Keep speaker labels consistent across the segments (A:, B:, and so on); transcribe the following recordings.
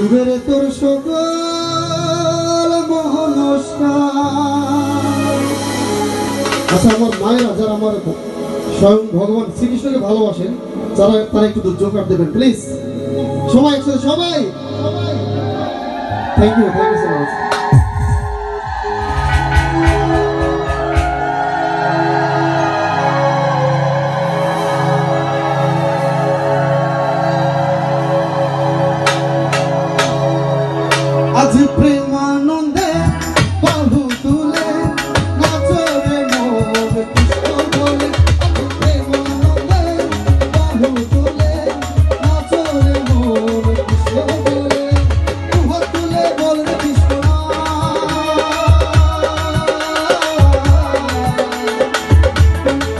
A: পূর্বের তোর সকল মহনস্কার। আচ্ছা, আমার মায়েরা যারা আমার স্বয়ং ভগবান শ্রীকৃষ্ণকে ভালোবাসেন, তারা একটু জোকার দেবেন প্লিজ। সবাই একসাথে, সবাই। Thank you so much. আজ প্রেমানন্দে বাহু তুলে নাচরে মোর কৃষ্ণ বলে। আজ প্রেমানন্দে বাহু তুলে নাচরে মোর কৃষ্ণ বলে। দুহাত তুলে বল রে কৃষ্ণ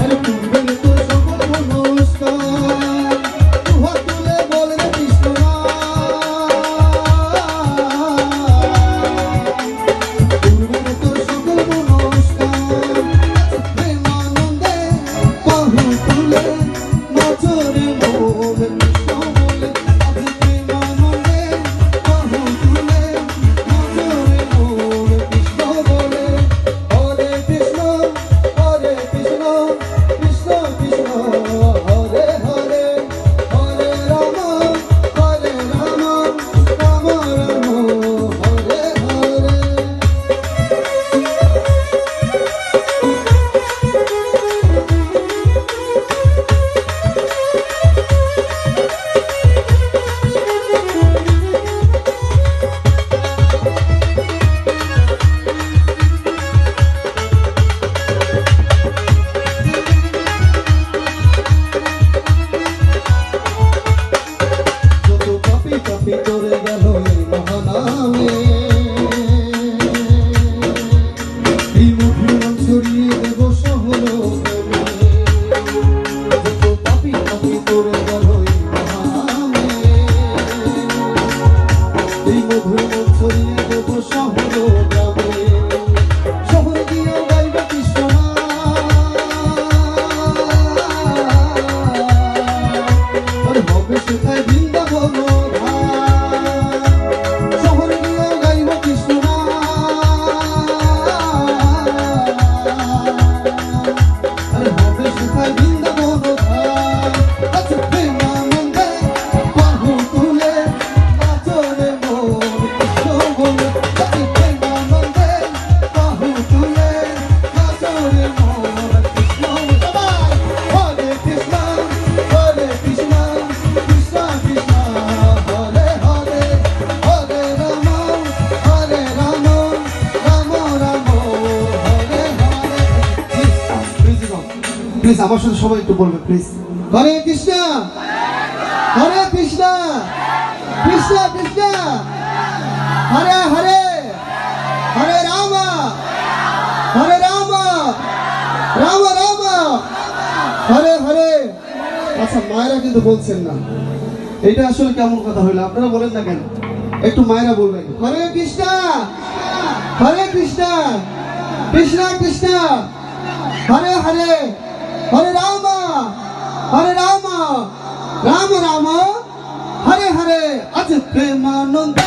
A: আরে পূর্বের তোর সকল নমস্কার। দুহাত তুলে বল রে কৃষ্ণ ভিতরে গেল এই মহানামে এই মধুর ছড়িয়ে দেব শহর পাপি পাপি করে গেল এই মহানামে এই মধুর ছড়িয়ে দেব শহর গ্রামে শহরে গিয়েও গাইবে কৃষ্ণ আর হবে সেটাই বৃন্দাবন প্লিজ আমার সাথে সবাই একটু বলবে প্লিজ। হরে কৃষ্ণ হরে কৃষ্ণ কৃষ্ণ কৃষ্ণ হরে হরে হরে রাম হরে রাম রাম রাম হরে হরে। আচ্ছা, মায়েরা কিন্তু বলছেন না, এটা আসলে কেমন কথা হইলো? আপনারা বলেন না কেন? একটু মায়েরা বলবেন হরে কৃষ্ণ কৃষ্ণ কৃষ্ণ হরে হরে হরে রাম রাম রাম হরে হরে। আজ প্রেমানন্দ